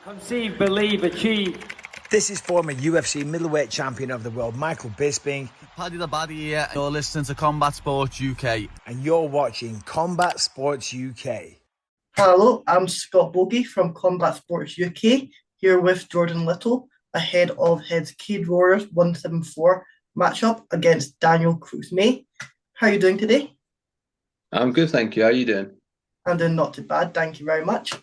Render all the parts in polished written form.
Conceive, believe, achieve. This is former UFC middleweight champion of the world, Michael Bisping. Paddy the Baddy here. You're listening to Combat Sports UK. And you're watching Combat Sports UK. Hello, I'm Scott Bogie from Combat Sports UK, here with Jordan Little, ahead of his Cage Warriors 174 matchup against Daniel Crooks-May. How are you doing today? I'm good, thank you. How are you doing? I'm doing not too bad, thank you very much.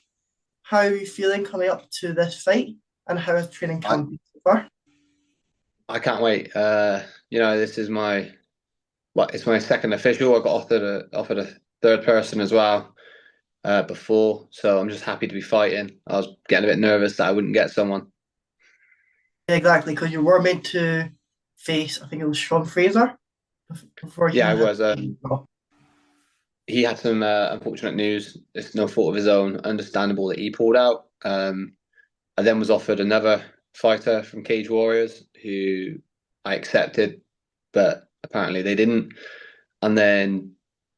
How are you feeling coming up to this fight, and how has training camp been so far? I can't wait. This is it's my second official. I got offered a third person as well before, so I'm just happy to be fighting. I was getting a bit nervous that I wouldn't get someone. Exactly, because you were meant to face, I think it was Sean Fraser before he I was. He had some unfortunate news. It's no fault of his own. Understandable that he pulled out. I then was offered another fighter from Cage Warriors who I accepted, but apparently they didn't. And then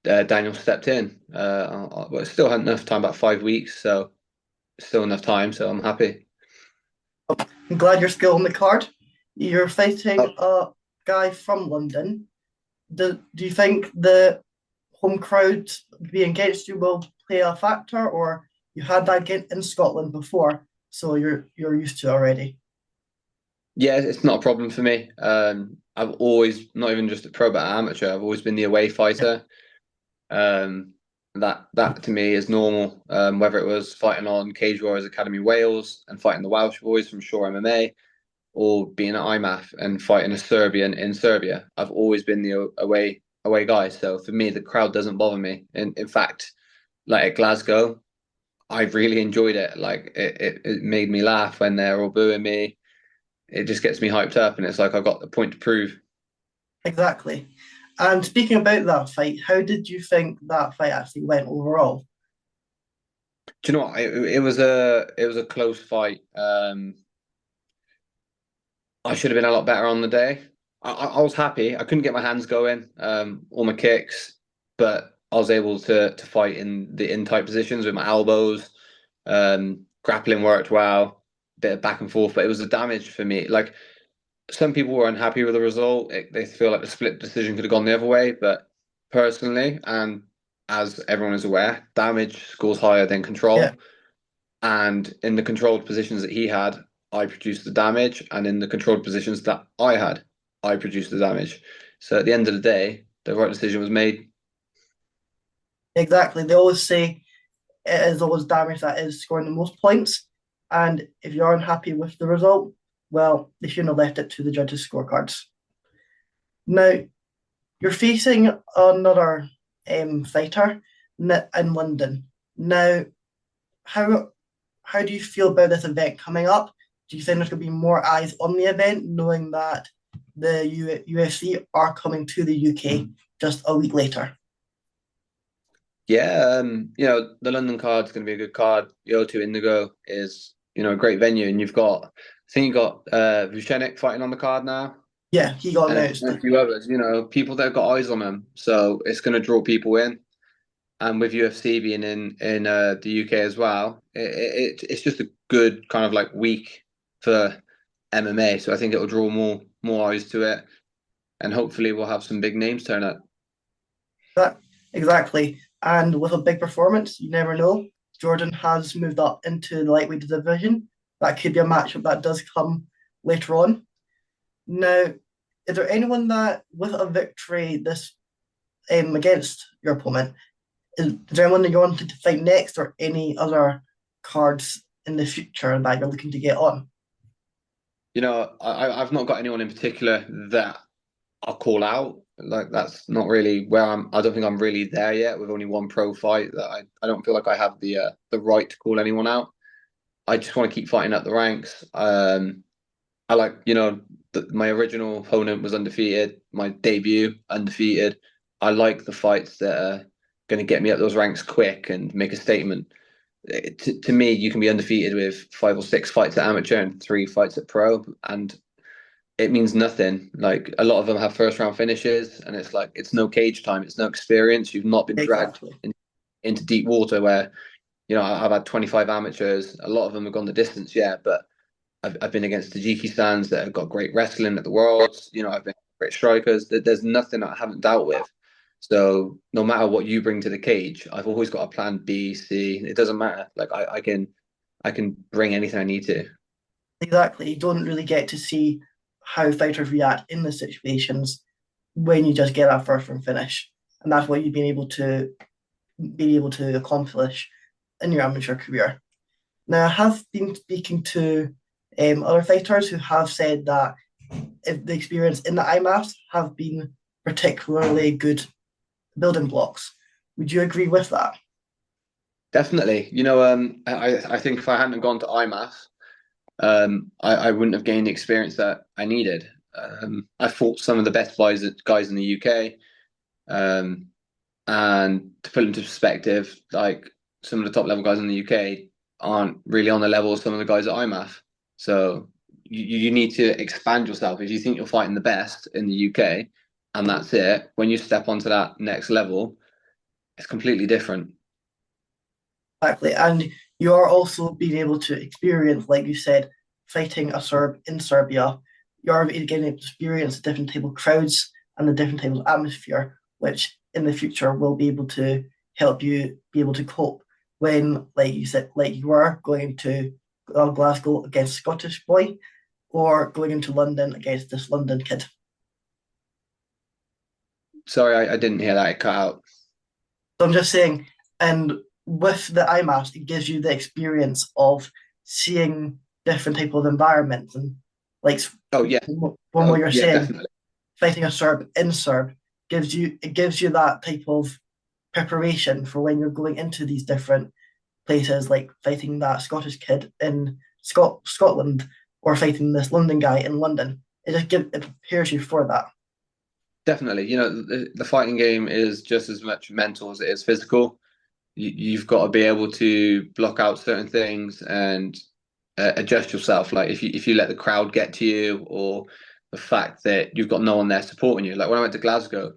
Daniel stepped in. I still had enough time, about 5 weeks, so still enough time. So I'm happy. I'm glad you're still on the card. You're fighting a guy from London. Do you think the home crowd being against you will play a factor, or you had that in Scotland before, so you're used to it already? Yeah, it's not a problem for me. I've always, not even just a pro but amateur, I've always been the away fighter. That to me is normal. Whether it was fighting on Cage Warriors Academy Wales and fighting the Welsh boys from Shore MMA, or being at IMMAF and fighting a Serbian in Serbia, I've always been the away guy. So for me, the crowd doesn't bother me. In fact, like at Glasgow, I really enjoyed it. Like it made me laugh when they're all booing me. It just gets me hyped up, and it's like I've got the point to prove. Exactly. And speaking about that fight, how did you think that fight actually went overall? Do you know what? It was a close fight. I should have been a lot better on the day. I was happy. I couldn't get my hands going, all my kicks, but I was able to fight in the in-tight positions with my elbows. Grappling worked well, bit of back and forth, but it was a damage for me. Like, some people were unhappy with the result. They feel like the split decision could have gone the other way, but personally, and as everyone is aware, damage scores higher than control. Yeah. And in the controlled positions that he had, I produced the damage, and in the controlled positions that I had, I produced the damage. So at the end of the day, the right decision was made. Exactly. They always say it is always damage that is scoring the most points. And if you're unhappy with the result, well, they shouldn't have left it to the judges' scorecards. Now, you're facing another fighter in London. Now, how do you feel about this event coming up? Do you think there's going to be more eyes on the event, knowing that the UFC are coming to the UK just a week later? Yeah, the London card is going to be a good card. The O2 Indigo is, a great venue, and I think you got Vucenic fighting on the card now. Yeah, he got And announced. a few others, people that have got eyes on him. So it's going to draw people in. And with UFC being in the UK as well, it's just a good kind of like week for MMA. So I think it'll draw more eyes to it, and hopefully we'll have some big names turn up. Exactly. And with a big performance, you never know. Jordan has moved up into the lightweight division. That could be a matchup that does come later on. Now, is there anyone that, with a victory this against your opponent, is there anyone that you wanted to fight next, or any other cards in the future that you're looking to get on? I've not got anyone in particular that I'll call out. Like, that's not really where I don't think I'm really there yet, with only one pro fight, that I don't feel like I have the right to call anyone out. I just want to keep fighting up the ranks. I like, my original opponent was undefeated. My debut, undefeated. I like the fights that are going to get me up those ranks quick and make a statement. To me, you can be undefeated with 5 or 6 fights at amateur and 3 fights at pro, and it means nothing. Like, a lot of them have first round finishes, and it's like, it's no cage time, it's no experience. You've not been dragged into deep water where I've had 25 amateurs. A lot of them have gone the distance, yeah, but I've been against Tajikistans that have got great wrestling at the Worlds. I've been great strikers. There's nothing that I haven't dealt with. So no matter what you bring to the cage, I've always got a plan B, C. It doesn't matter. Like I can bring anything I need to. Exactly. You don't really get to see how fighters react in the situations when you just get that first round finish. And that's what you've been able to accomplish in your amateur career. Now, I have been speaking to other fighters who have said that if the experience in the IMMAFs have been particularly good building blocks. Would you agree with that? Definitely. I think if I hadn't gone to IMAF, I wouldn't have gained the experience that I needed. I fought some of the best guys in the UK. And to put into perspective, like some of the top level guys in the UK aren't really on the level of some of the guys at IMAF. So you need to expand yourself. If you think you're fighting the best in the UK and that's it, when you step onto that next level, it's completely different. Exactly. And you are also being able to experience, like you said, fighting a Serb in Serbia. You're getting to experience the different table crowds and the different table atmosphere, which in the future will be able to help you be able to cope when, like you said, like you are going to Glasgow against Scottish boy or going into London against this London kid. Sorry, I didn't hear that. It cut out. So I'm just saying, and with the IMAS, it gives you the experience of seeing different type of environments and like Oh yeah. one Oh where you're yeah, saying definitely. fighting a Serb in Serb gives you that type of preparation for when you're going into these different places, like fighting that Scottish kid in Scotland or fighting this London guy in London. It prepares you for that. Definitely. The fighting game is just as much mental as it is physical. You've got to be able to block out certain things and adjust yourself. Like if you let the crowd get to you, or the fact that you've got no one there supporting you. Like when I went to Glasgow,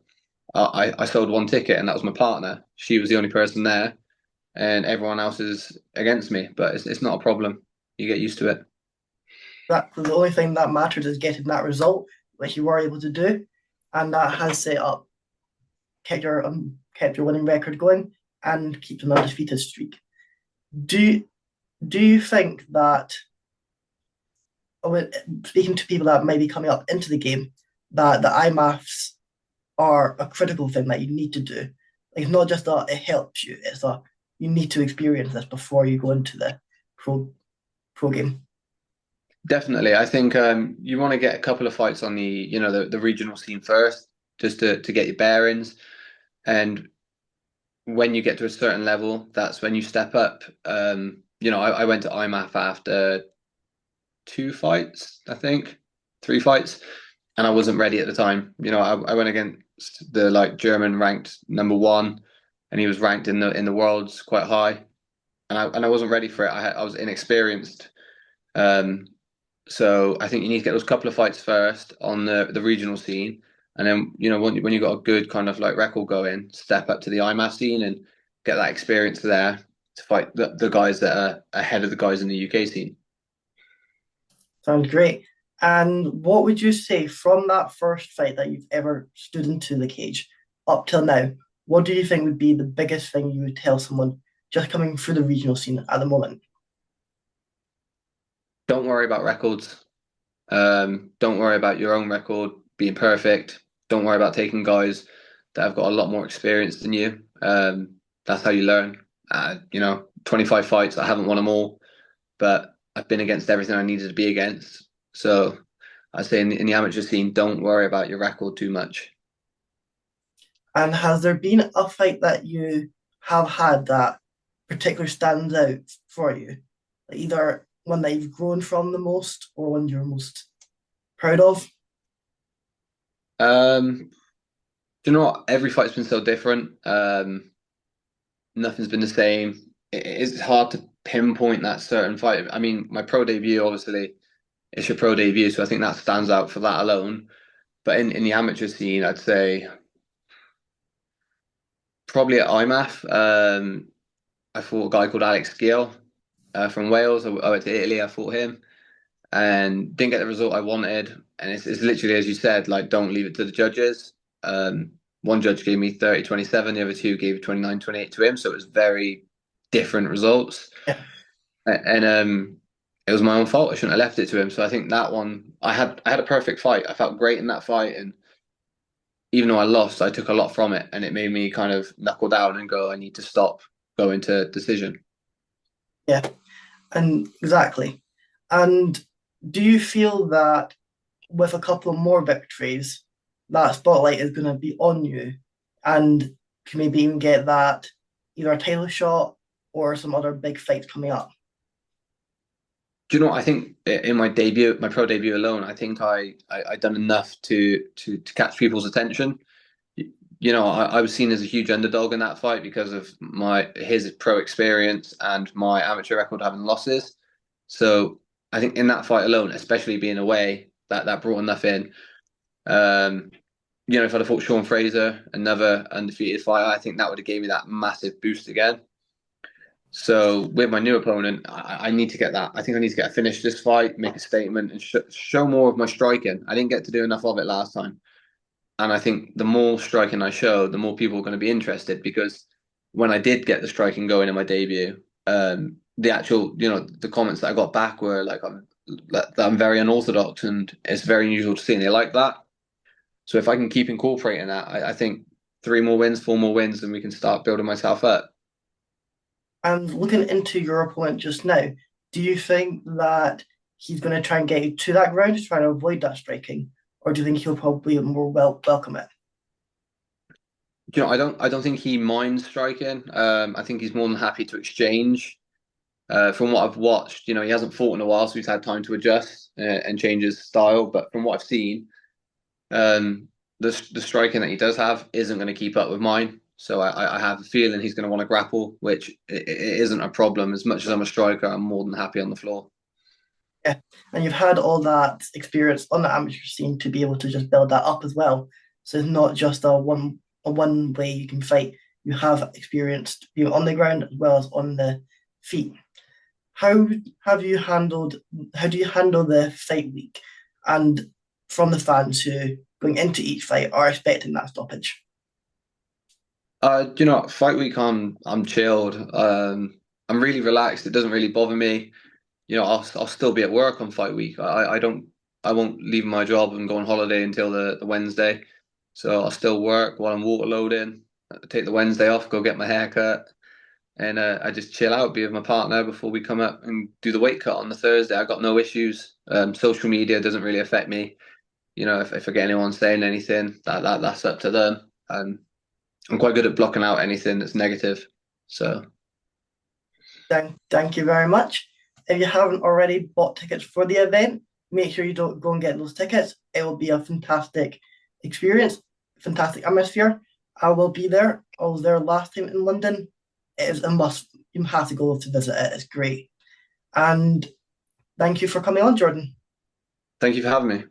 I sold one ticket and that was my partner. She was the only person there, and everyone else is against me. But it's not a problem. You get used to it. That the only thing that matters is getting that result, which you were able to do, and that has set up kept your winning record going and keeps an undefeated streak. Do do you think that speaking to people that may be coming up into the game, that the IMAFs are a critical thing that you need to do? Like, it's not just that it helps you; it's that you need to experience this before you go into the pro game. Definitely. I think you want to get a couple of fights on the regional scene first, just to get your bearings. And when you get to a certain level, that's when you step up. I went to IMMAF after two fights, I think, three fights, and I wasn't ready at the time. I went against the German ranked number one, and he was ranked in the worlds quite high, and I wasn't ready for it. I was inexperienced. Um, so I think you need to get those couple of fights first on the regional scene, and then when you got a good kind of record going, step up to the IMAF scene and get that experience there to fight the guys that are ahead of the guys in the UK scene. Sounds great. And what would you say from that first fight that you've ever stood into the cage up till now? What do you think would be the biggest thing you would tell someone just coming through the regional scene at the moment? Don't worry about records. Don't worry about your own record being perfect. Don't worry about taking guys that have got a lot more experience than you. That's how you learn. 25 fights. I haven't won them all, but I've been against everything I needed to be against. So I say in the amateur scene, don't worry about your record too much. And has there been a fight that you have had that particularly stands out for you? Like either one that you've grown from the most or one you're most proud of? Do you know what? Every fight's been so different. Nothing's been the same. It's hard to pinpoint that certain fight. I mean, my pro debut, obviously, it's your pro debut, so I think that stands out for that alone. But in the amateur scene, I'd say probably at IMAF. I fought a guy called Alex Gill from Wales. I went to Italy. I fought him and didn't get the result I wanted. And it's literally as you said, like don't leave it to the judges. One judge gave me 30-27, the other two gave 29-28 to him. So it was very different results. Yeah. And it was my own fault. I shouldn't have left it to him. So I think that one, I had a perfect fight. I felt great in that fight, and even though I lost, I took a lot from it, and it made me kind of knuckle down and go, I need to stop going to decision. Yeah, and exactly. And do you feel that with a couple of more victories, that spotlight is going to be on you, and can maybe even get that either a title shot or some other big fights coming up? Do you know what? I think in my debut, my pro debut alone, I think I done enough to catch people's attention. You know, I was seen as a huge underdog in that fight because of his pro experience and my amateur record having losses. So I think in that fight alone, especially being away, that brought enough in. You know, if I'd have fought Sean Fraser, another undefeated fighter, I think that would have gave me that massive boost again. So with my new opponent, I need to get that. I think I need to get a finish this fight, make a statement, and show more of my striking. I didn't get to do enough of it last time. And I think the more striking I show, the more people are going to be interested, because when I did get the striking going in my debut, the actual, you know, the comments that I got back were like, that I'm very unorthodox and it's very unusual to see, and they like that. So if I can keep incorporating that, I think 3 more wins, 4 more wins, and we can start building myself up. And looking into your opponent just now, do you think that he's going to try and get you to that ground to try and avoid that striking? Or do you think he'll probably more welcome it? You know, I don't think he minds striking. I think he's more than happy to exchange. From what I've watched, you know, he hasn't fought in a while, so he's had time to adjust and change his style. But from what I've seen, the striking that he does have isn't going to keep up with mine. So I have a feeling he's going to want to grapple, which it isn't a problem. As much as I'm a striker, I'm more than happy on the floor. Yeah, and you've had all that experience on the amateur scene to be able to just build that up as well. So it's not just a one way you can fight. You have experienced being on the ground as well as on the feet. How do you handle the fight week, and from the fans who going into each fight are expecting that stoppage? You know, fight week I'm chilled. I'm really relaxed. It doesn't really bother me. You know, I'll still be at work on fight week. I won't leave my job and go on holiday until the Wednesday. So I'll still work while I'm water loading. I take the Wednesday off, go get my hair cut, and I just chill out, be with my partner before we come up and do the weight cut on the Thursday. I got no issues. Social media doesn't really affect me. You know, if I get anyone saying anything, that's up to them. And I'm quite good at blocking out anything that's negative. So Thank you very much. If you haven't already bought tickets for the event, make sure you don't go and get those tickets. It will be a fantastic experience, fantastic atmosphere. I will be there. I was there last time in London. It is a must. You have to go to visit it. It's great. And thank you for coming on, Jordan. thank you for having me.